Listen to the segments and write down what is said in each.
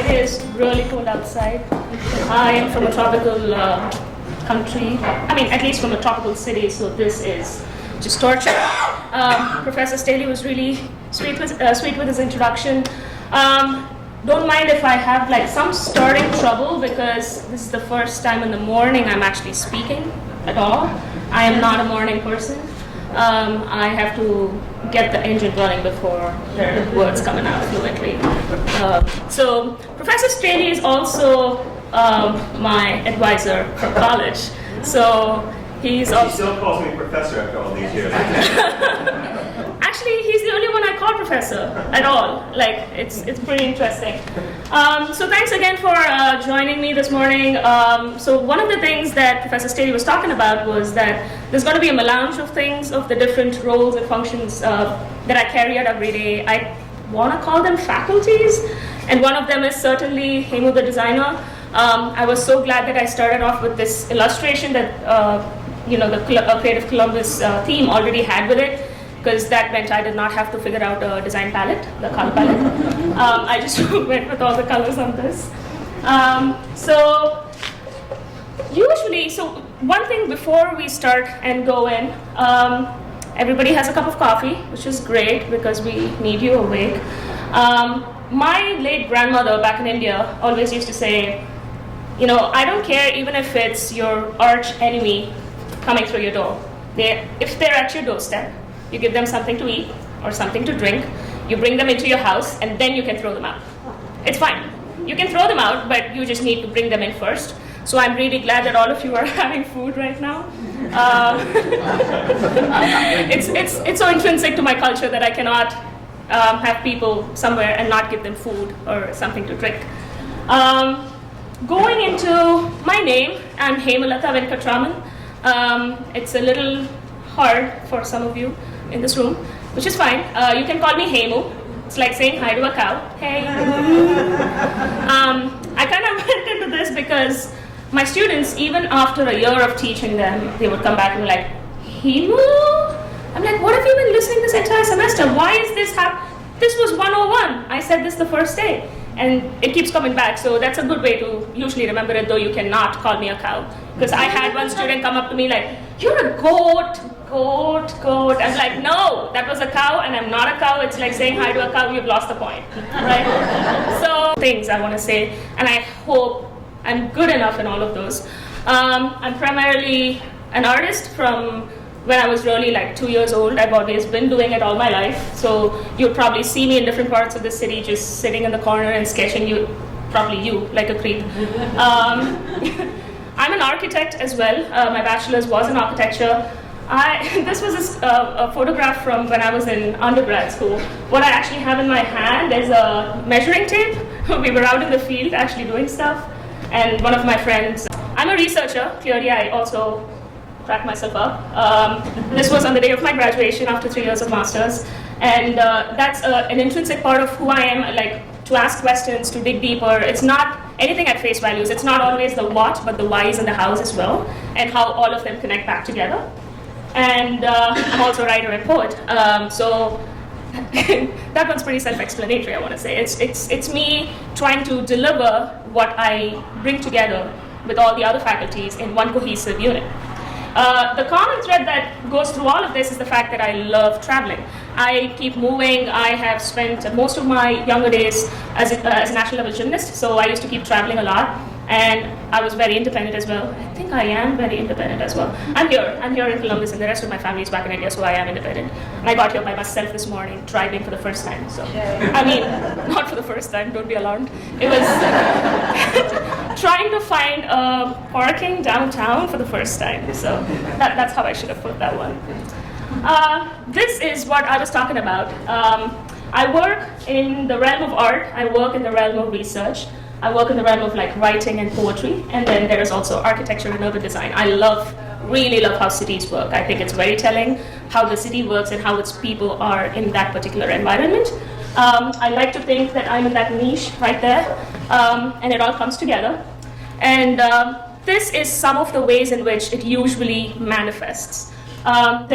It is really cold outside. I am from a tropical country. I mean, at least from a tropical city, so this is just torture. Professor Staley was really sweet with his introduction. Don't mind if I have like some starting trouble because this is the first time in the morning I'm actually speaking at all. I am not a morning person. I have to get the engine running before the words coming out fluently. So Professor Staley is also my advisor from college. So he's also... He still calls me professor after all these years. Actually, he's the only one I call professor at all. Like, it's pretty interesting. So thanks again for joining me this morning. So one of the things that Professor Staley was talking about was that there's going to be a melange of things, of the different roles and functions that I carry out every day. I want to call them faculties, and one of them is certainly Hemu the designer. I was so glad that I started off with this illustration that the Creative Columbus theme already had with it, because that meant I did not have to figure out a design palette, the color palette. I just went with all the colors on this. So one thing before we start and go in, everybody has a cup of coffee, which is great because we need you awake. My late grandmother back in India always used to say, I don't care even if it's your arch enemy coming through your door. If they're at your doorstep, you give them something to eat or something to drink, you bring them into your house, and then you can throw them out. It's fine. You can throw them out, but you just need to bring them in first. So I'm really glad that all of you are having food right now. It's so intrinsic to my culture that I cannot have people somewhere and not give them food or something to drink. Going into my name, I'm Hemalatha Venkataraman. It's a little hard for some of you in this room, which is fine. You can call me Hemu. It's like saying hi to a cow. Hey. I kind of went into this because my students, even after a year of teaching them, they would come back and be like, Hemu? I'm like, what have you been listening this entire semester? Why is this This was 101. I said this the first day. And it keeps coming back, so that's a good way to usually remember it, though you cannot call me a cow. Because I had one student come up to me like, you're a goat. I'm like, no, that was a cow, and I'm not a cow. It's like saying hi to a cow, you've lost the point, right? So, things I want to say, and I hope I'm good enough in all of those. I'm primarily an artist from when I was really like 2 years old. I've always been doing it all my life. So you'll probably see me in different parts of the city just sitting in the corner and sketching probably you, like a creep. I'm an architect as well. My bachelor's was in architecture. This was a photograph from when I was in undergrad school. What I actually have in my hand is a measuring tape. We were out in the field actually doing stuff. And one of my friends, I'm a researcher. Clearly, I also crack myself up. This was on the day of my graduation after 3 years of master's, and that's an intrinsic part of who I am, like to ask questions, to dig deeper. It's not anything at face values. It's not always the what, but the whys and the hows as well, and how all of them connect back together. And I'm also a writer and poet, so that one's pretty self-explanatory, I want to say. It's me trying to deliver what I bring together with all the other faculties in one cohesive unit. The common thread that goes through all of this is the fact that I love traveling. I keep moving. I have spent most of my younger days as a national level gymnast, so I used to keep traveling a lot. And I was very independent as well. I think I am very independent as well. I'm here in Columbus, and the rest of my family is back in India, so I am independent. And I got here by myself this morning, driving for the first time. So, I mean, not for the first time, don't be alarmed. It was trying to find parking downtown for the first time. So that's how I should have put that one. This is what I was talking about. I work in the realm of art. I work in the realm of research. I work in the realm of like writing and poetry, and then there is also architecture and urban design. I really love how cities work. I think it's very telling how the city works and how its people are in that particular environment. I like to think that I'm in that niche right there, and it all comes together. And this is some of the ways in which it usually manifests. I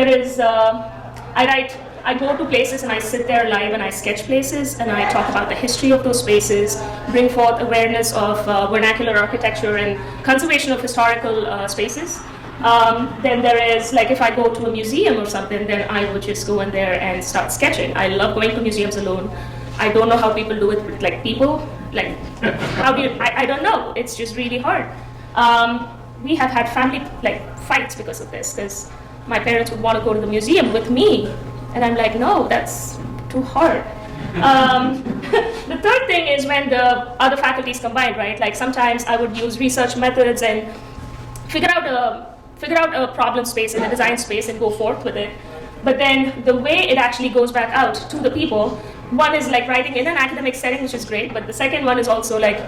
write I go to places and I sit there live and I sketch places and I talk about the history of those spaces, bring forth awareness of vernacular architecture and conservation of historical spaces. Then there is, like if I go to a museum or something, then I would just go in there and start sketching. I love going to museums alone. I don't know how people do it with like people. Like, how do you, I don't know. It's just really hard. We have had family like fights because of this, because my parents would want to go to the museum with me. And I'm like, no, that's too hard. The third thing is when the other faculties combine, right? Like sometimes I would use research methods and figure out a problem space and a design space and go forth with it. But then the way it actually goes back out to the people, one is like writing in an academic setting, which is great, but the second one is also like,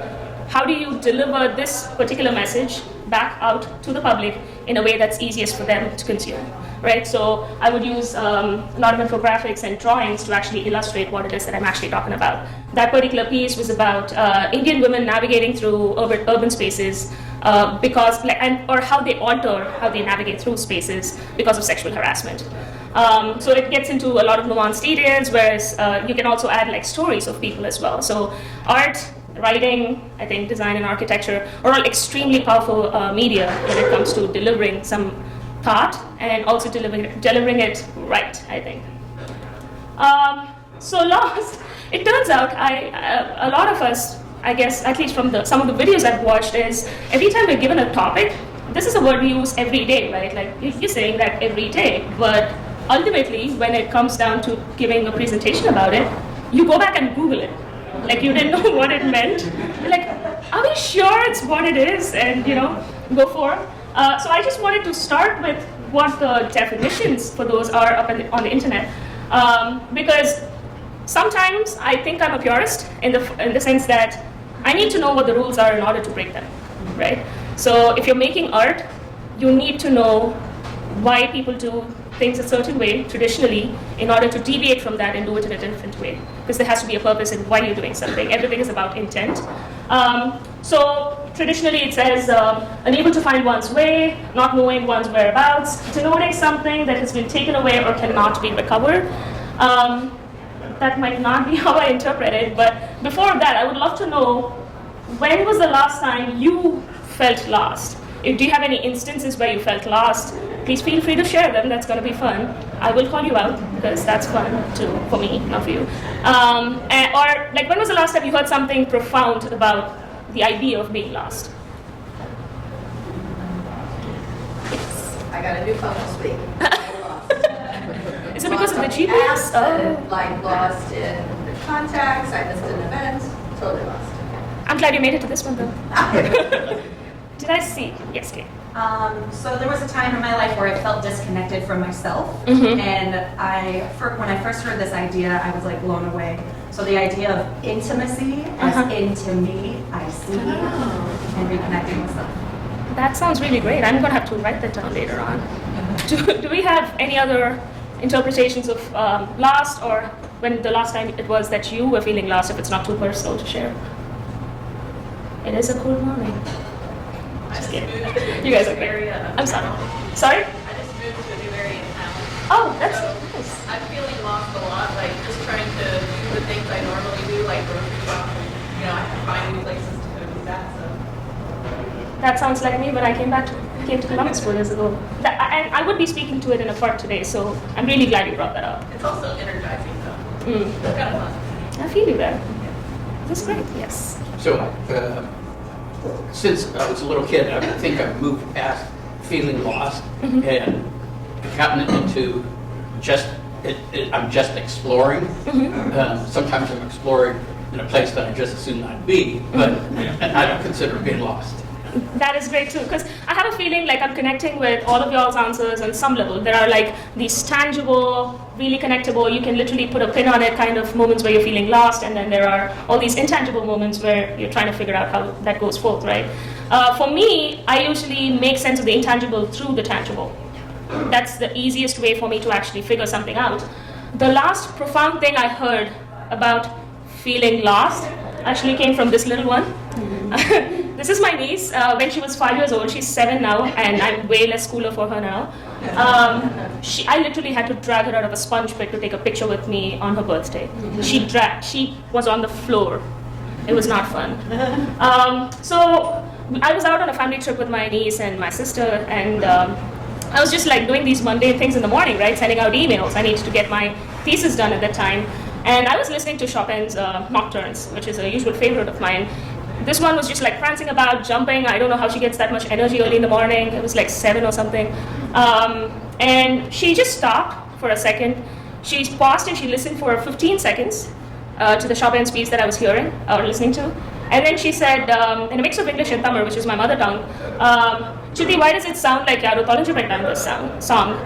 how do you deliver this particular message back out to the public in a way that's easiest for them to consume, right? So I would use a lot of infographics and drawings to actually illustrate what it is that I'm actually talking about. That particular piece was about Indian women navigating through urban spaces because, or how they alter how they navigate through spaces because of sexual harassment. So it gets into a lot of nuanced details, whereas you can also add like stories of people as well. So art, writing, I think design and architecture are all extremely powerful media when it comes to delivering some thought and also delivering it right, I think. So lost, it turns out a lot of us, I guess, at least from some of the videos I've watched, is every time we're given a topic, this is a word we use every day, right? Like you're saying that every day, but ultimately when it comes down to giving a presentation about it, you go back and Google it. Like you didn't know what it meant. You're like, are we sure it's what it is? And go for. So I just wanted to start with what the definitions for those are up on the internet, because sometimes I think I'm a purist in the sense that I need to know what the rules are in order to break them, right? So if you're making art, you need to know why people do things a certain way traditionally in order to deviate from that and do it in a different way, because there has to be a purpose in why you're doing something. Everything is about intent. So traditionally it says unable to find one's way, not knowing one's whereabouts, denoting something that has been taken away or cannot be recovered. That might not be how I interpret it, but before that I would love to know, when was the last time you felt lost? Do you have any instances where you felt lost? Please feel free to share them. That's going to be fun. I will call you out because that's fun too, for me, not for you. Or like, when was the last time you heard something profound about the idea of being lost? Yes. I got a new phone this week. Is it because of the GPS? Like lost in contacts, I missed an event, totally lost. I'm glad you made it to this one though. Did I see? Yes, Kate. So there was a time in my life where I felt disconnected from myself, Mm-hmm. and when I first heard this idea, I was like blown away. So the idea of intimacy, as into me, I see, and reconnecting with self. That sounds really great. I'm going to have to write that down later on. Do we have any other interpretations of lost, or when the last time it was that you were feeling lost, if it's not too personal to share? It is a cool morning. Just kidding. You guys are great. I'm sorry. Sorry? I just moved to a new area in town. Oh, that's nice. I'm feeling lost a lot, like just trying to do the things I normally do, like grocery shop. I have to find new places to go do that. So. That sounds like me when I came to Columbus 4 years ago. And I would be speaking to it in a part today, so I'm really glad you brought that up. It's also energizing, though. It's kind of fun. I feel you there. That's great, yes. So, since I was a little kid, I think I've moved past feeling lost and gotten into I'm just exploring. Sometimes I'm exploring in a place that I just assume I'd be, but and I don't consider being lost. That is great too, because I have a feeling like I'm connecting with all of y'all's answers on some level. There are like these tangible, really connectable, you can literally put a pin on it kind of moments where you're feeling lost, and then there are all these intangible moments where you're trying to figure out how that goes forth, right? For me, I usually make sense of the intangible through the tangible. That's the easiest way for me to actually figure something out. The last profound thing I heard about feeling lost actually came from this little one. This is my niece. When she was 5 years old, she's 7 now, and I'm way less cooler for her now. I literally had to drag her out of a sponge pit to take a picture with me on her birthday. She was on the floor. It was not fun. So I was out on a family trip with my niece and my sister, and I was just like doing these mundane things in the morning, right? Sending out emails. I needed to get my thesis done at that time. And I was listening to Chopin's Nocturnes, which is a usual favorite of mine. This one was just like prancing about, jumping. I don't know how she gets that much energy early in the morning. It was like 7 or something. And she just stopped for a second. She paused and she listened for 15 seconds to the Chopin's piece that I was hearing or listening to. And then she said, in a mix of English and Tamil, which is my mother tongue, Chiti, why does it sound like Yaro Tolanju Pettam, this song?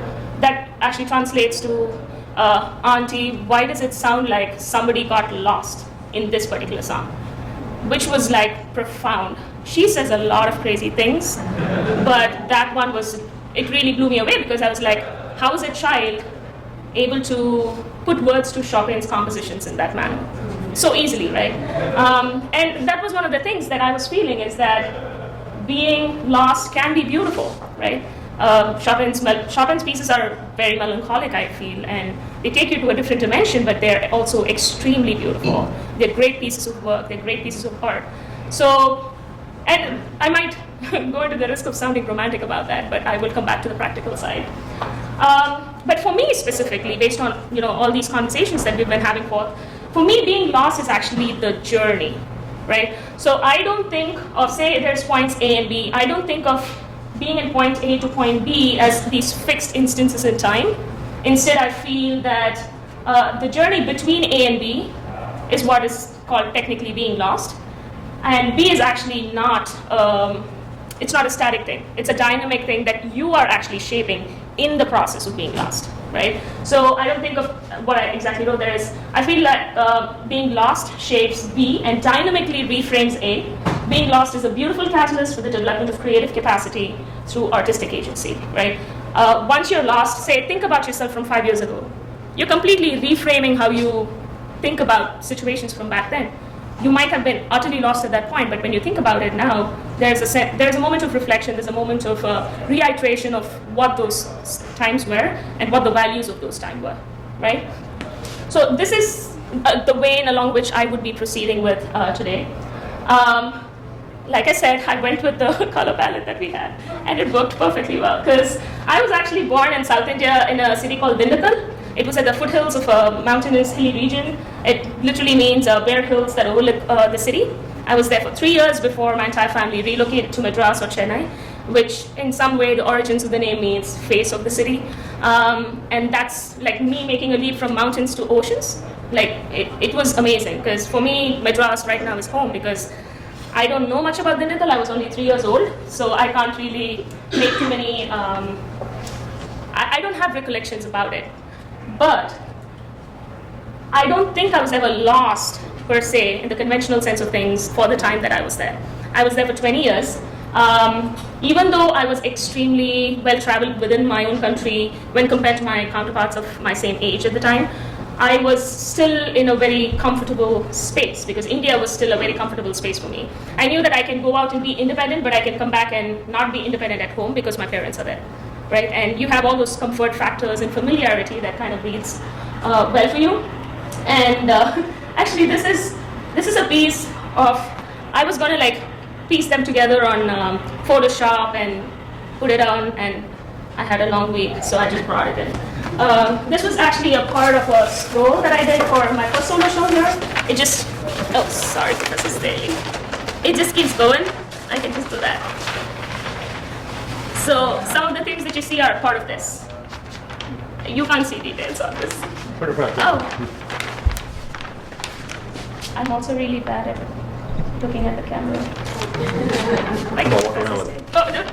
That actually translates to, Auntie, why does it sound like somebody got lost in this particular song? Which was like profound. She says a lot of crazy things, but that one was, it really blew me away because I was like, how is a child able to put words to Chopin's compositions in that manner? So easily, right? And that was one of the things that I was feeling, is that being lost can be beautiful, right? Chopin's pieces are very melancholic, I feel, and they take you to a different dimension, but they're also extremely beautiful. They're great pieces of work, they're great pieces of art. So, and I might go into the risk of sounding romantic about that, but I will come back to the practical side. But for me specifically, based on all these conversations that we've been having for me, being lost is actually the journey, right? So I don't think of, say there's points A and B, I don't think of being in point A to point B as these fixed instances in time. Instead, I feel that the journey between A and B is what is called technically being lost. And B is actually not, it's not a static thing. It's a dynamic thing that you are actually shaping in the process of being lost, right? So I don't think of what I exactly wrote there is, I feel that being lost shapes B and dynamically reframes A. Being lost is a beautiful catalyst for the development of creative capacity through artistic agency, right? Once you're lost, say, think about yourself from 5 years ago. You're completely reframing how you think about situations from back then. You might have been utterly lost at that point, but when you think about it now, there's a moment of reflection, there's a moment of reiteration of what those times were and what the values of those times were, right? So this is the way along which I would be proceeding with today. Like I said, I went with the color palette that we had, and it worked perfectly well, because I was actually born in South India in a city called Dindigul. It was at the foothills of a mountainous, hilly region. It literally means bare hills that overlook the city. I was there for 3 years before my entire family relocated to Madras or Chennai, which in some way the origins of the name means face of the city. And that's like me making a leap from mountains to oceans. Like, it was amazing, because for me, Madras right now is home, because I don't know much about Dindigul. I was only 3 years old, so I can't really make too many, I don't have recollections about it. But I don't think I was ever lost, per se, in the conventional sense of things for the time that I was there. I was there for 20 years. Even though I was extremely well-traveled within my own country when compared to my counterparts of my same age at the time, I was still in a very comfortable space, because India was still a very comfortable space for me. I knew that I can go out and be independent, but I can come back and not be independent at home because my parents are there, right? And you have all those comfort factors and familiarity that kind of reads well for you. And actually, this is a piece of, I was going to like piece them together on Photoshop and put it on, and I had a long week, so I just brought it in. This was actually a part of a scroll that I did for my first solo show here. It just, oh, sorry, Professor Staley. It just keeps going. I can just do that. So some of the things that you see are part of this. You can't see details on this. Oh. I'm also really bad at looking at the camera. Like Professor Staley. Oh, no.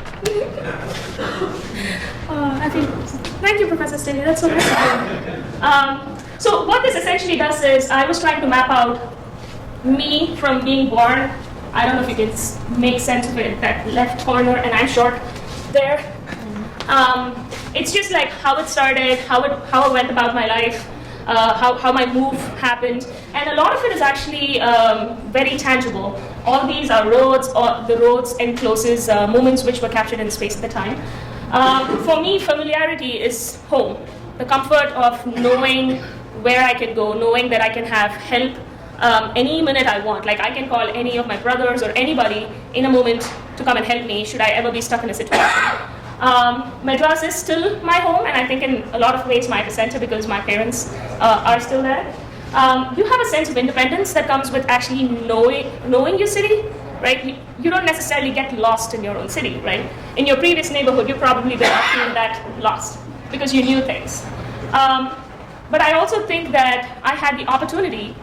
Thank you, Professor Staley. That's so nice. So what this essentially does is, I was trying to map out me from being born. I don't know if you can make sense of it, that left corner, and I'm short there. It's just like how it started, how I went about my life, how my move happened, and a lot of it is actually very tangible. All these are roads, or the roads encloses moments which were captured in space at the time. For me, familiarity is home. The comfort of knowing where I can go, knowing that I can have help any minute I want. Like I can call any of my brothers or anybody in a moment to come and help me should I ever be stuck in a situation. Madras is still my home, and I think in a lot of ways my epicenter because my parents are still there. You have a sense of independence that comes with actually knowing your city, right? You don't necessarily get lost in your own city, right? In your previous neighborhood, you probably did not feel that lost because you knew things. But I also think that I had the opportunity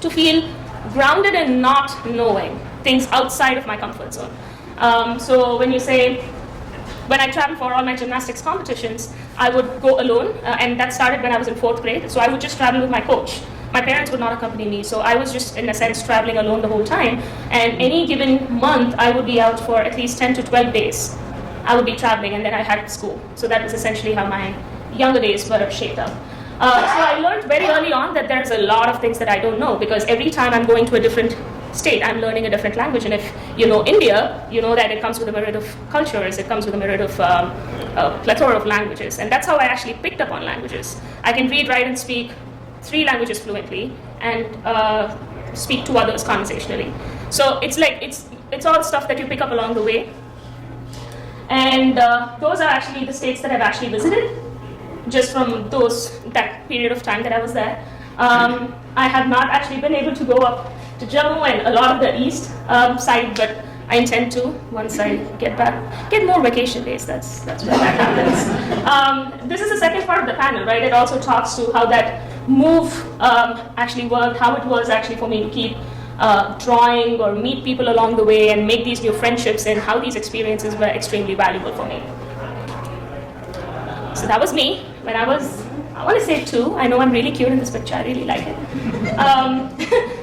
to feel grounded in not knowing things outside of my comfort zone. So when you say, when I traveled for all my gymnastics competitions, I would go alone, and that started when I was in 4th grade. So I would just travel with my coach. My parents would not accompany me, so I was just, in a sense, traveling alone the whole time. And any given month, I would be out for at least 10 to 12 days. I would be traveling, and then I had school. So that was essentially how my younger days were shaped up. So I learned very early on that there's a lot of things that I don't know, because every time I'm going to a different state, I'm learning a different language. And if you know India, you know that it comes with a myriad of cultures, it comes with a myriad of a plethora of languages. And that's how I actually picked up on languages. I can read, write, and speak 3 languages fluently, and speak 2 others conversationally. So it's like, it's all stuff that you pick up along the way. And those are actually the states that I've actually visited, just from that period of time that I was there. I have not actually been able to go up to Jammu and a lot of the east side, but I intend to once I get more vacation days. That's where that happens. This is the second part of the panel, right? It also talks to how that move actually worked, how it was actually for me to keep drawing or meet people along the way and make these new friendships, and how these experiences were extremely valuable for me. So that was me when I was, I want to say 2. I know I'm really cute in this picture. I really like it.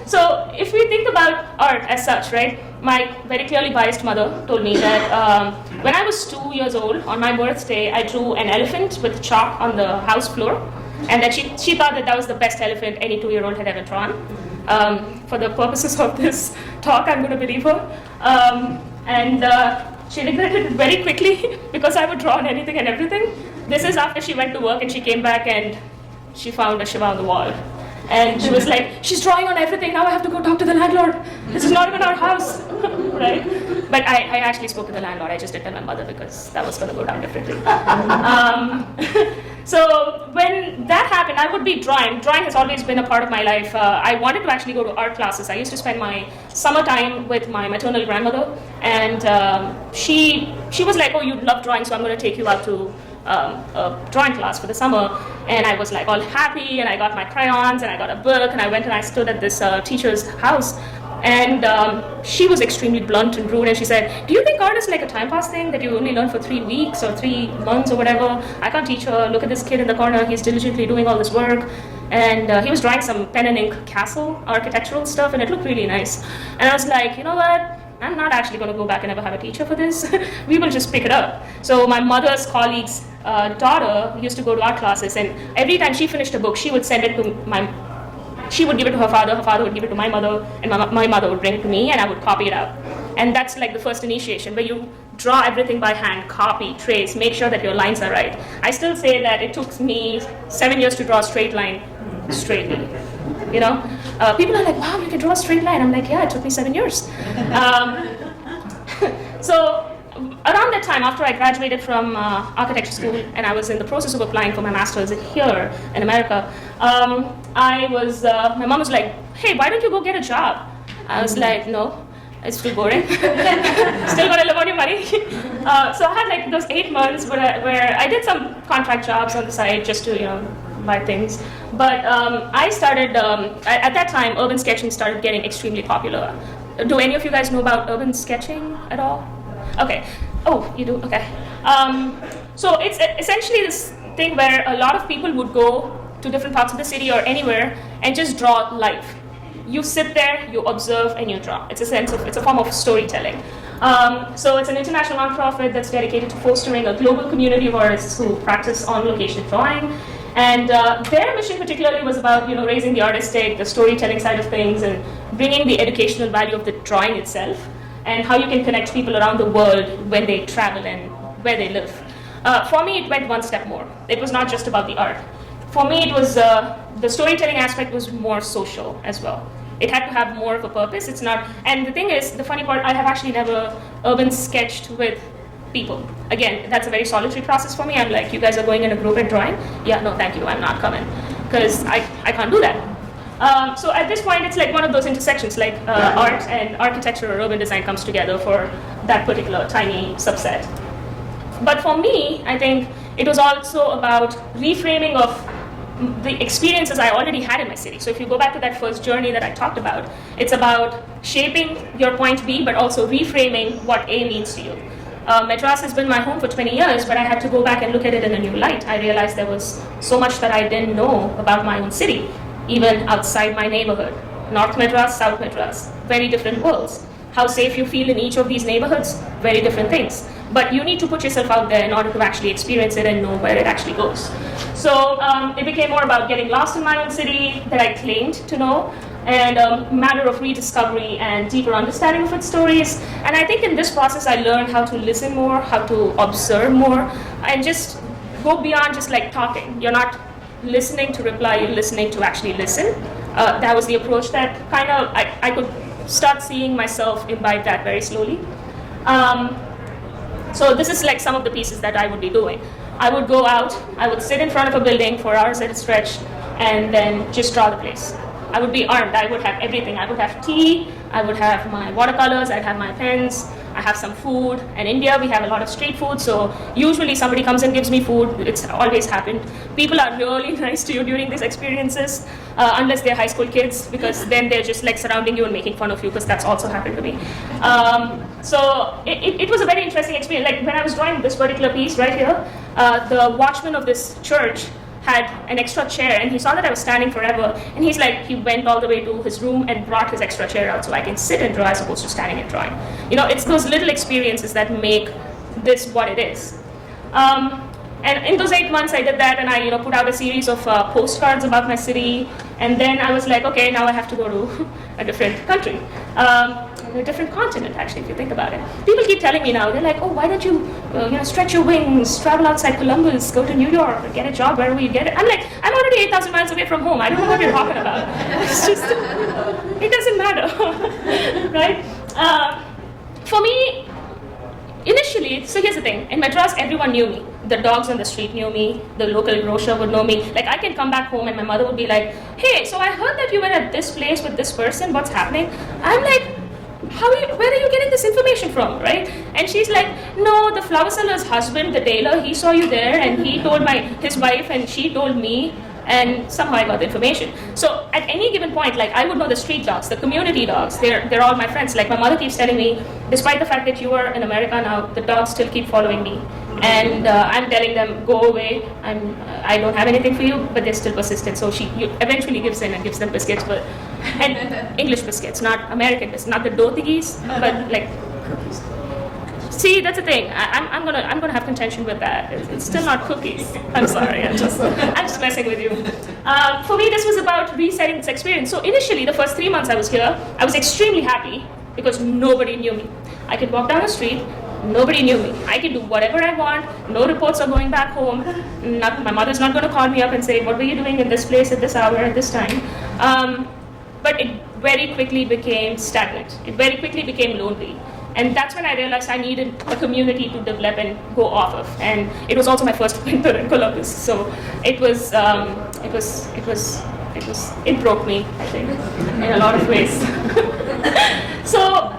So if we think about art as such, right? My very clearly biased mother told me that when I was 2 years old, on my birthday, I drew an elephant with chalk on the house floor, and that she thought that was the best elephant any 2-year-old had ever drawn. For the purposes of this talk, I'm going to believe her. She regretted it very quickly because I would draw on anything and everything. This is after she went to work and she came back and she found a Shiva on the wall. And she was like, she's drawing on everything, now I have to go talk to the landlord. This is not even our house, right? But I actually spoke to the landlord. I just didn't tell my mother because that was going to go down differently. So when that happened, I would be drawing. Drawing has always been a part of my life. I wanted to actually go to art classes. I used to spend my summertime with my maternal grandmother, and she was like, oh, you love drawing, so I'm going to take you out to a drawing class for the summer. And I was like all happy, and I got my crayons, and I got a book, and I went and I stood at this teacher's house. And she was extremely blunt and rude, and she said, do you think art is like a time pass thing that you only learn for 3 weeks or 3 months or whatever? I can't teach her. Look at this kid in the corner. He's diligently doing all this work. And he was drawing some pen and ink castle architectural stuff, and it looked really nice. And I was like, you know what? I'm not actually going to go back and ever have a teacher for this. We will just pick it up. So my mother's colleague's daughter used to go to art classes, and every time she finished a book, she would send it to she would give it to her father would give it to my mother, and my mother would bring it to me, and I would copy it out. And that's like the first initiation, where you draw everything by hand, copy, trace, make sure that your lines are right. I still say that it took me 7 years to draw a straight line straightly. You know, people are like, wow, you can draw a straight line. I'm like, yeah, it took me 7 years. So around that time, after I graduated from architecture school, and I was in the process of applying for my master's here in America, my mom was like, hey, why don't you go get a job? I was like, no, it's too boring. Still gotta live on your money. So I had like those 8 months where I did some contract jobs on the side just to, buy things. But I started, at that time, urban sketching started getting extremely popular. Do any of you guys know about urban sketching at all? Okay. Oh, you do? Okay. So it's essentially this thing where a lot of people would go to different parts of the city or anywhere and just draw life. You sit there, you observe, and you draw. It's a form of storytelling. So it's an international nonprofit that's dedicated to fostering a global community of artists who practice on-location drawing. And their mission particularly was about raising the artistic, the storytelling side of things, and bringing the educational value of the drawing itself, and how you can connect people around the world when they travel and where they live. For me, it went one step more. It was not just about the art. For me, it was the storytelling aspect was more social as well. It had to have more of a purpose. It's not, and the thing is, the funny part, I have actually never urban sketched with people. Again, that's a very solitary process for me. I'm like, you guys are going in a group and drawing? Yeah, no, thank you, I'm not coming. Because I can't do that. So at this point, it's like one of those intersections, like art and architecture or urban design comes together for that particular tiny subset. But for me, I think it was also about reframing of the experiences I already had in my city. So if you go back to that first journey that I talked about, it's about shaping your point B, but also reframing what A means to you. Madras has been my home for 20 years, but I had to go back and look at it in a new light. I realized there was so much that I didn't know about my own city, even outside my neighborhood. North Madras, South Madras, very different worlds. How safe you feel in each of these neighborhoods, very different things. But you need to put yourself out there in order to actually experience it and know where it actually goes. So it became more about getting lost in my own city that I claimed to know, and a matter of rediscovery and deeper understanding of its stories. And I think in this process, I learned how to listen more, how to observe more, and just go beyond just like talking. You're not listening to reply, you're listening to actually listen. That was the approach that kind of, I could start seeing myself imbibe that very slowly. So this is like some of the pieces that I would be doing. I would go out, I would sit in front of a building for hours at a stretch, and then just draw the place. I would be armed, I would have everything. I would have tea, I would have my watercolors, I'd have my pens, I have some food. In India, we have a lot of street food, so usually somebody comes and gives me food. It's always happened. People are really nice to you during these experiences, unless they're high school kids, because then they're just like surrounding you and making fun of you, because that's also happened to me. So it was a very interesting experience. Like when I was drawing this particular piece right here, the watchman of this church had an extra chair, and he saw that I was standing forever, and he's like, he went all the way to his room and brought his extra chair out so I can sit and draw as opposed to standing and drawing. You know, it's those little experiences that make this what it is. And in those 8 months, I did that, and I put out a series of postcards about my city, and then I was like, okay, now I have to go to a different country. A different continent, actually, if you think about it. People keep telling me now, they're like, oh, why don't you, stretch your wings, travel outside Columbus, go to New York, get a job wherever you get it. I'm like, I'm already 8,000 miles away from home. I don't know what you're talking about. It's just, it doesn't matter, right? For me, initially, so here's the thing. In Madras, everyone knew me. The dogs on the street knew me. The local grocer would know me. Like, I can come back home and my mother would be like, hey, so I heard that you were at this place with this person. What's happening? I'm like, where are you getting this information from, right? And she's like, no, the flower seller's husband, the tailor, he saw you there, and he told his wife, and she told me, and somehow I got the information. So at any given point, like, I would know the street dogs, the community dogs, they're all my friends. Like, my mother keeps telling me, despite the fact that you are in America now, the dogs still keep following me. And I'm telling them, go away, I don't have anything for you, but they're still persistent. So she eventually gives in and gives them biscuits, and English biscuits, not American biscuits, not the dothigis, but like cookies. See, that's the thing. I'm gonna have contention with that. It's still not cookies. I'm sorry. I'm just messing with you. For me, this was about resetting this experience. So initially, the first 3 months I was here, I was extremely happy because nobody knew me. I could walk down the street. Nobody knew me. I could do whatever I want. No reports are going back home. My mother's not going to call me up and say, what were you doing in this place at this hour at this time? But it very quickly became stagnant. It very quickly became lonely. And that's when I realized I needed a community to develop and go off of. And it was also my first winter in Columbus. So it broke me, I think, in a lot of ways. So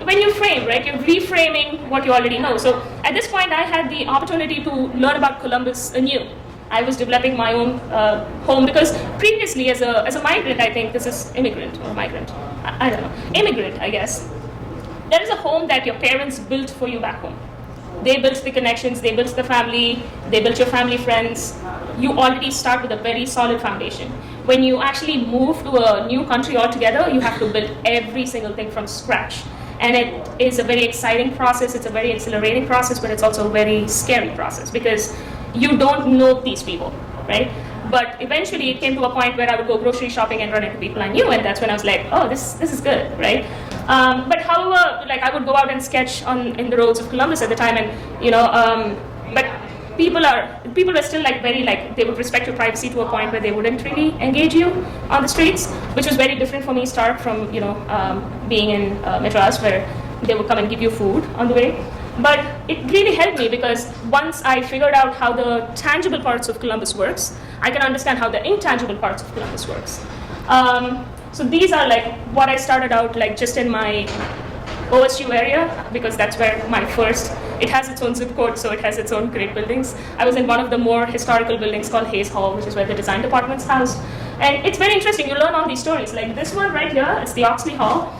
when you frame, right, you're reframing what you already know. So at this point, I had the opportunity to learn about Columbus anew. I was developing my own home because previously, as a migrant, I think this is immigrant or migrant, I don't know, immigrant, I guess. There is a home that your parents built for you back home. They built the connections, they built the family, they built your family friends. You already start with a very solid foundation. When you actually move to a new country altogether, you have to build every single thing from scratch. And it is a very exciting process, it's a very exhilarating process, but it's also a very scary process because you don't know these people, right? But eventually it came to a point where I would go grocery shopping and run into people I knew, and that's when I was like, oh, this is good, right? But however, like I would go out and sketch in the roads of Columbus at the time, and but people were still like very like, they would respect your privacy to a point where they wouldn't really engage you on the streets, which was very different for me, start from, being in Madras, where they would come and give you food on the way. But it really helped me, because once I figured out how the tangible parts of Columbus works, I can understand how the intangible parts of Columbus works. So these are like what I started out like just in my OSU area, because that's where it has its own zip code, so it has its own great buildings. I was in one of the more historical buildings called Hayes Hall, which is where the design department's housed. And it's very interesting, you learn all these stories. Like this one right here, it's the Oxley Hall.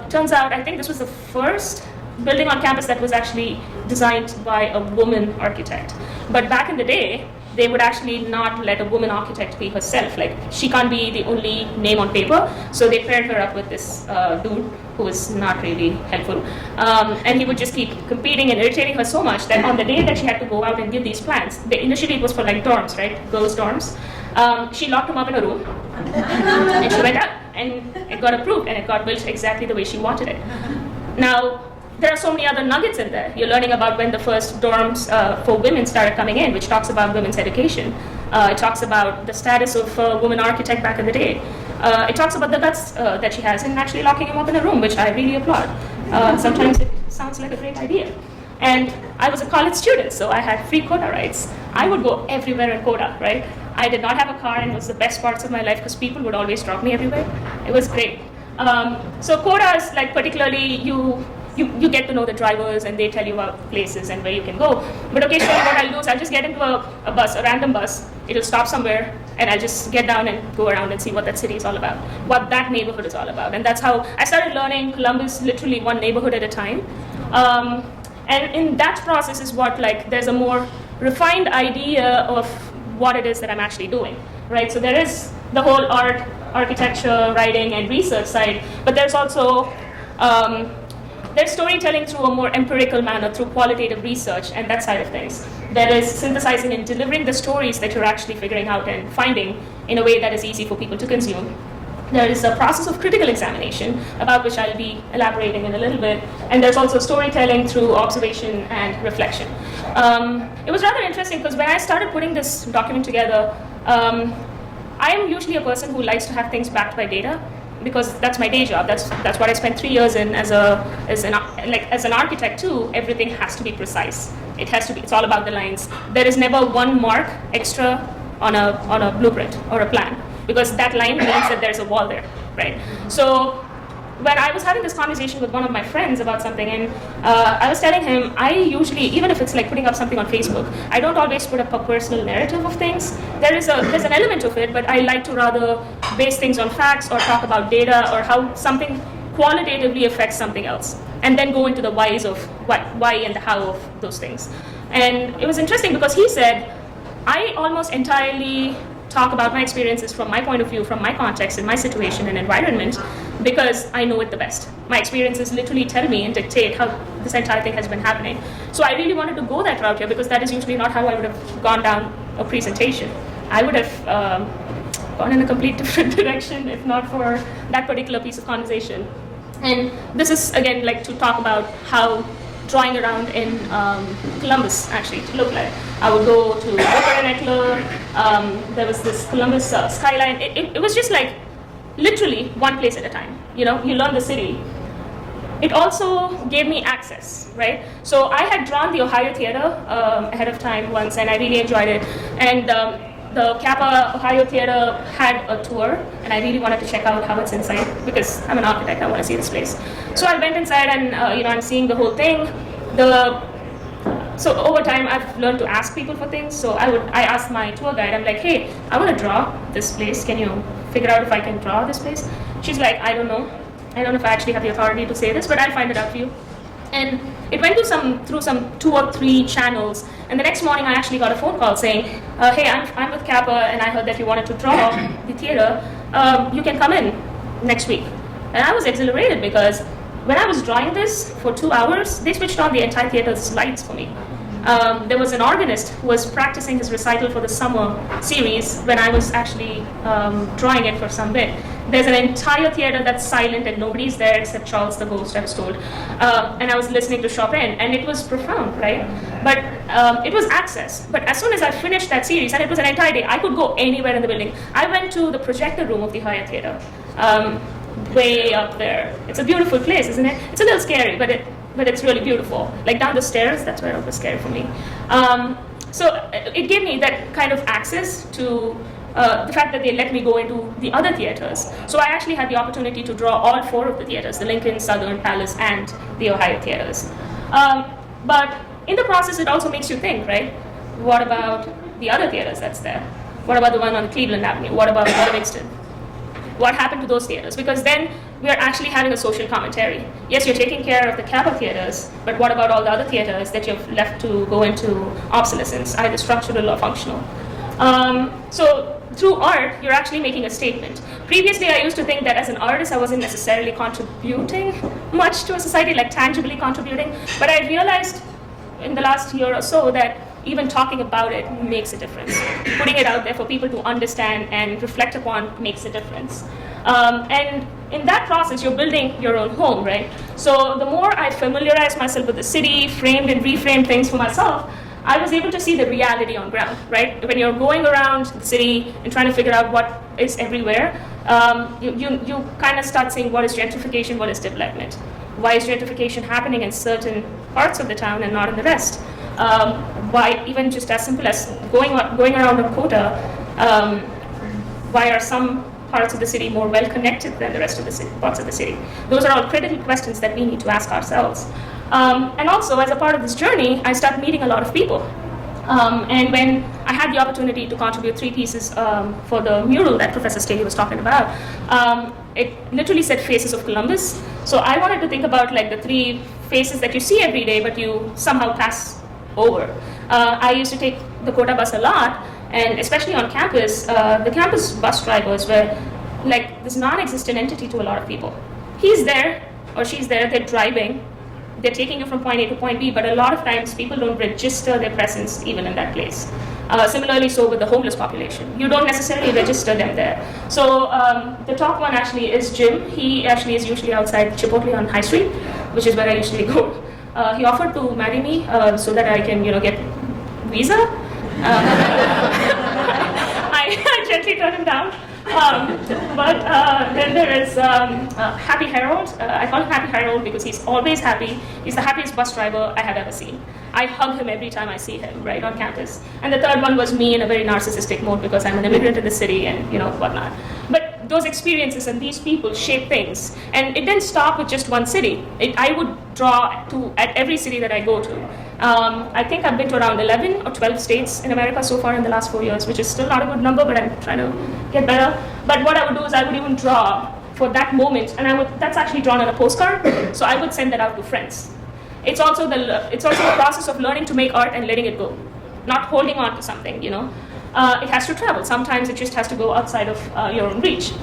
Turns out, I think this was the first building on campus that was actually designed by a woman architect. But back in the day, they would actually not let a woman architect be herself. Like, she can't be the only name on paper, so they paired her up with this dude who was not really helpful. And he would just keep competing and irritating her so much that on the day that she had to go out and give these plans, initially it was for like dorms, right, girls' dorms, she locked him up in a room, and she went out, and it got approved, and it got built exactly the way she wanted it. Now, there are so many other nuggets in there. You're learning about when the first dorms for women started coming in, which talks about women's education. It talks about the status of a woman architect back in the day. It talks about the guts that she has in actually locking him up in a room, which I really applaud. Sometimes it sounds like a great idea. And I was a college student, so I had free Coda rides. I would go everywhere in Coda, right? I did not have a car, and it was the best parts of my life because people would always drop me everywhere. It was great. So Coda is like particularly you get to know the drivers, and they tell you about places and where you can go. But occasionally what I'll do is I'll just get into a bus, a random bus. It'll stop somewhere, and I'll just get down and go around and see what that city is all about, what that neighborhood is all about. And that's how I started learning Columbus, literally one neighborhood at a time. And in that process is what, like, there's a more refined idea of what it is that I'm actually doing, right? So there is the whole art, architecture, writing, and research side, but there's also there's storytelling through a more empirical manner, through qualitative research and that side of things. There is synthesizing and delivering the stories that you're actually figuring out and finding in a way that is easy for people to consume. There is a process of critical examination, about which I'll be elaborating in a little bit. And there's also storytelling through observation and reflection. It was rather interesting because when I started putting this document together, I am usually a person who likes to have things backed by data, because that's my day job. That's what I spent 3 years in as an architect too. Everything has to be precise. It has to be. It's all about the lines. There is never one mark extra on a blueprint or a plan, because that line means that there's a wall there, right? So when I was having this conversation with one of my friends about something, and I was telling him, I usually, even if it's like putting up something on Facebook, I don't always put up a personal narrative of things. There's an element of it, but I like to rather base things on facts or talk about data or how something qualitatively affects something else, and then go into the whys of why and the how of those things. And it was interesting because he said, I almost entirely talk about my experiences from my point of view, from my context and my situation and environment, because I know it the best. My experiences literally tell me and dictate how this entire thing has been happening. So I really wanted to go that route here, because that is usually not how I would have gone down a presentation. I would have gone in a complete different direction if not for that particular piece of conversation. And this is, again, like to talk about how drawing around in Columbus actually looked like. I would go to there was this Columbus skyline. It was just like literally one place at a time. You know, you learn the city. It also gave me access, right? So I had drawn the Ohio Theater ahead of time once, and I really enjoyed it. And the Kappa Ohio Theater had a tour, and I really wanted to check out how it's inside, because I'm an architect, I want to see this place. So I went inside, and I'm seeing the whole thing. So over time, I've learned to ask people for things. So I asked my tour guide, I'm like, hey, I want to draw this place. Can you figure out if I can draw this place? She's like, I don't know. I don't know if I actually have the authority to say this, but I'll find it out for you. And it went through some 2 or 3 channels. And the next morning, I actually got a phone call saying, hey, I'm with Kappa, and I heard that you wanted to draw the theater. You can come in next week. And I was exhilarated, because when I was drawing this for 2 hours, they switched on the entire theater's lights for me. there was an organist who was practicing his recital for the summer series when I was actually drawing it for some bit. There's an entire theater that's silent and nobody's there except Charles the host, I was told. And I was listening to Chopin, and it was profound, right? But it was access. But as soon as I finished that series, and it was an entire day, I could go anywhere in the building. I went to the projector room of the Hyatt Theater, way up there. It's a beautiful place, isn't it? It's a little scary, but it's really beautiful. Like down the stairs, that's where it was scary for me. So it gave me that kind of access to the fact that they let me go into the other theaters. So I actually had the opportunity to draw all 4 of the theaters, the Lincoln, Southern, Palace, and the Ohio theaters. But in the process, it also makes you think, right? What about the other theaters that's there? What about the one on Cleveland Avenue? What about Livingston? What happened to those theaters? Because then we are actually having a social commentary. Yes, you're taking care of the Kappa theaters, but what about all the other theaters that you've left to go into obsolescence, either structural or functional? So through art, you're actually making a statement. Previously, I used to think that as an artist, I wasn't necessarily contributing much to a society, like tangibly contributing, but I realized in the last year or so that even talking about it makes a difference. Putting it out there for people to understand and reflect upon makes a difference. And in that process, you're building your own home, right? So the more I familiarize myself with the city, framed and reframed things for myself, I was able to see the reality on ground, right? When you're going around the city and trying to figure out what is everywhere, you kind of start seeing what is gentrification, what is development. Why is gentrification happening in certain parts of the town and not in the rest? Why, even just as simple as going around Dakota, why are some parts of the city more well connected than the rest of the parts of the city? Those are all critical questions that we need to ask ourselves. And also, as a part of this journey, I started meeting a lot of people. And when I had the opportunity to contribute 3 pieces for the mural that Professor Staley was talking about, it literally said Faces of Columbus. So I wanted to think about like the 3 faces that you see every day, but you somehow pass over. I used to take the Kota bus a lot, and especially on campus, the campus bus drivers were like this non-existent entity to a lot of people. He's there or she's there, they're driving, they're taking you from point A to point B, but a lot of times people don't register their presence even in that place. Similarly, so with the homeless population, you don't necessarily register them there. So the top one actually is Jim. He actually is usually outside Chipotle on High Street, which is where I usually go. He offered to marry me so that I can, get visa. I gently turned him down. But then there is Happy Harold. I call him Happy Harold because he's always happy. He's the happiest bus driver I have ever seen. I hug him every time I see him, right, on campus. And the third one was me in a very narcissistic mode because I'm an immigrant in the city and, whatnot. But those experiences and these people shape things. And it didn't stop with just one city. I would draw at every city that I go to. I think I've been to around 11 or 12 states in America so far in the last 4 years, which is still not a good number, but I'm trying to get better. But what I would do is I would even draw for that moment, and that's actually drawn on a postcard, so I would send that out to friends. It's also the process of learning to make art and letting it go, not holding on to something, It has to travel. Sometimes it just has to go outside of your own reach.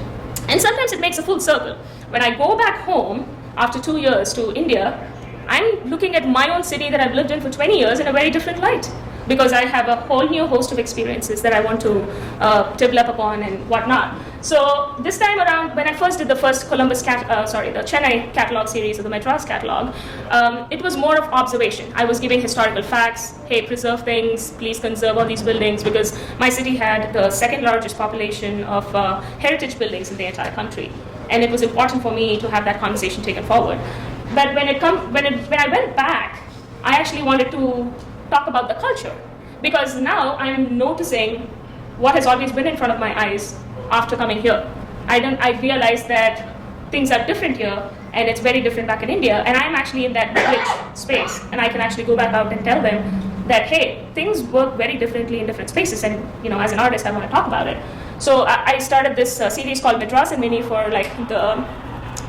And sometimes it makes a full circle. When I go back home after 2 years to India, I'm looking at my own city that I've lived in for 20 years in a very different light because I have a whole new host of experiences that I want to develop upon and whatnot. So this time around, when I first did the first the Chennai catalog series or the Madras catalog, it was more of observation. I was giving historical facts. Hey, preserve things. Please conserve all these buildings because my city had the second largest population of heritage buildings in the entire country, and it was important for me to have that conversation taken forward. But when I went back, I actually wanted to talk about the culture because now I'm noticing what has always been in front of my eyes after coming here. I realized that things are different here and it's very different back in India, and I'm actually in that rich space and I can actually go back out and tell them that, hey, things work very differently in different spaces, and as an artist I want to talk about it. So I started this series called Madras and Mini for like the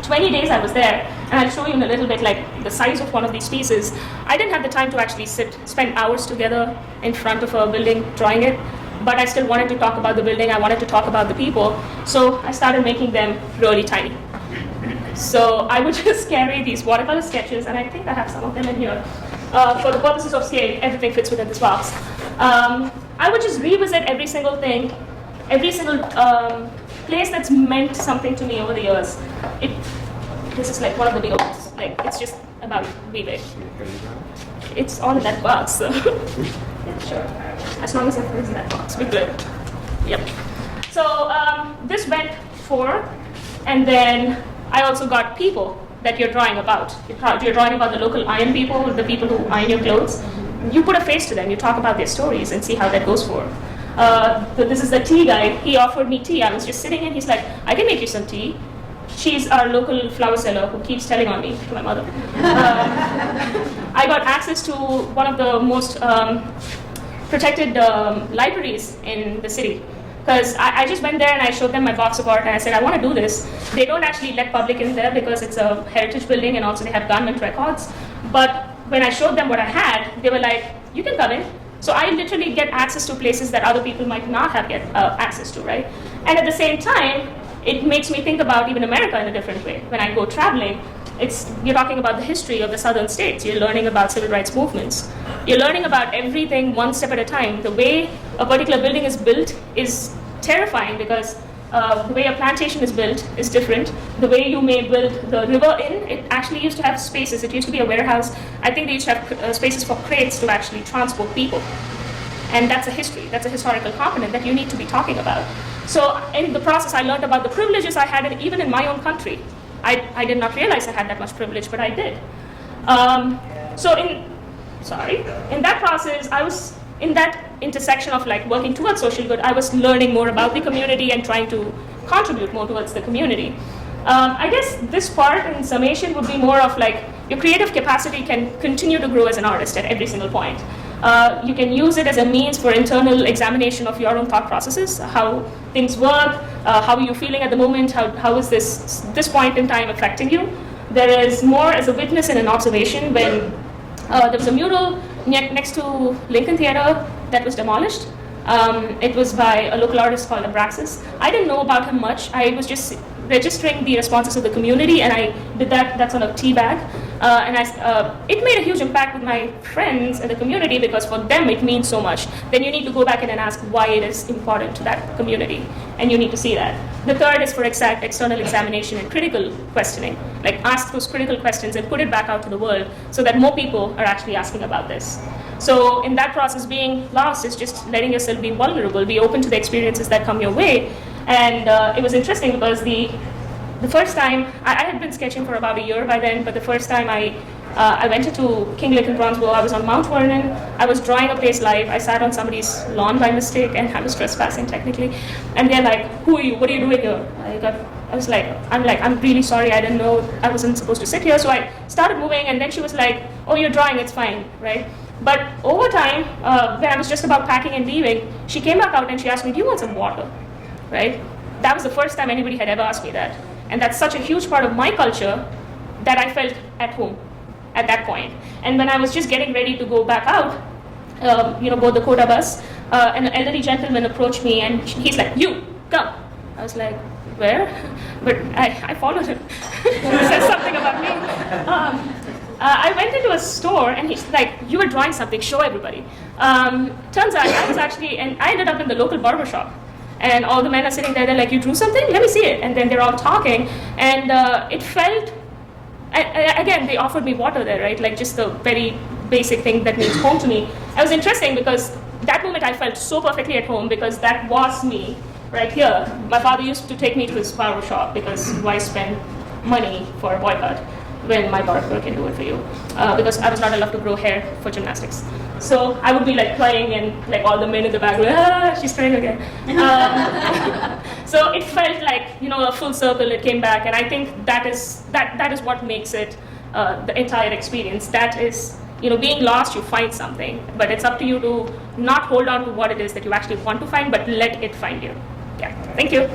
20 days I was there, and I'll show you in a little bit like the size of one of these pieces. I didn't have the time to actually spend hours together in front of a building drawing it, but I still wanted to talk about the building, I wanted to talk about the people, so I started making them really tiny. So I would just carry these watercolor sketches, and I think I have some of them in here. for the purposes of scale, everything fits within this box. I would just revisit every single thing, every single place that's meant something to me over the years. This is like one of the bigger ones. Like, it's just about weaving. It's on that box, so yeah, sure. As long as it fits in that box, we're good. Yep. So this went for, and then I also got people that you're drawing about. You're drawing about the local iron people, the people who iron your clothes. You put a face to them, you talk about their stories and see how that goes for. This is the tea guy. He offered me tea. I was just sitting in, he's like, I can make you some tea. She's our local flower seller who keeps telling on me, to my mother. I got access to one of the most protected libraries in the city. Because I just went there and I showed them my box of art and I said, I want to do this. They don't actually let public in there because it's a heritage building and also they have government records. But when I showed them what I had, they were like, you can come in. So I literally get access to places that other people might not have access to, right? And at the same time, it makes me think about even America in a different way. When I go traveling, you're talking about the history of the southern states. You're learning about civil rights movements. You're learning about everything one step at a time. The way a particular building is built is terrifying because the way a plantation is built is different. The way you may build the river it actually used to have spaces. It used to be a warehouse. I think they used to have spaces for crates to actually transport people. And that's a history. That's a historical component that you need to be talking about. So in the process, I learned about the privileges I had even in my own country. I did not realize I had that much privilege, but I did. In that process, I was in that intersection of like working towards social good. I was learning more about the community and trying to contribute more towards the community. I guess this part in summation would be more of like your creative capacity can continue to grow as an artist at every single point. You can use it as a means for internal examination of your own thought processes, how things work, how are you feeling at the moment, how is this point in time affecting you. There is more as a witness and an observation when there was a mural next to Lincoln Theatre that was demolished. It was by a local artist called Abraxas. I didn't know about him much. I was just registering the responses of the community, and I did that's on a tea bag. It made a huge impact with my friends in the community because for them it means so much. Then you need to go back in and ask why it is important to that community, and you need to see that. The third is for external examination and critical questioning. Like ask those critical questions and put it back out to the world so that more people are actually asking about this. So in that process, being lost is just letting yourself be vulnerable, be open to the experiences that come your way. And it was interesting because the first time, I had been sketching for about a year by then, but the first time I went into King Lincoln Bronzeville, I was on Mount Vernon, I was drawing a place live, I sat on somebody's lawn by mistake, and I was trespassing technically. And they're like, who are you, what are you doing here? I'm really sorry, I didn't know I wasn't supposed to sit here. So I started moving, and then she was like, oh, you're drawing, it's fine, right? But over time, when I was just about packing and leaving, she came back out and she asked me, do you want some water, right? That was the first time anybody had ever asked me that. And that's such a huge part of my culture that I felt at home at that point. And when I was just getting ready to go back out, board the Coda bus, an elderly gentleman approached me and he's like, you, come. I was like, where? But I followed him. He said something about me. I went into a store and he's like, you were drawing something, show everybody. Turns out I ended up in the local barber shop. And all the men are sitting there, they're like, you drew something? Let me see it. And then they're all talking. And it felt, again, they offered me water there, right? Like just the very basic thing that means home to me. It was interesting because that moment I felt so perfectly at home because that was me right here. My father used to take me to his barber shop because why spend money for a boycott when my barber can do it for you? Because I was not allowed to grow hair for gymnastics. So I would be like crying and like all the men in the back were, she's crying again. So it felt like, a full circle, it came back. And I think that is what makes it the entire experience. That is, being lost, you find something. But it's up to you to not hold on to what it is that you actually want to find, but let it find you. Yeah, thank you.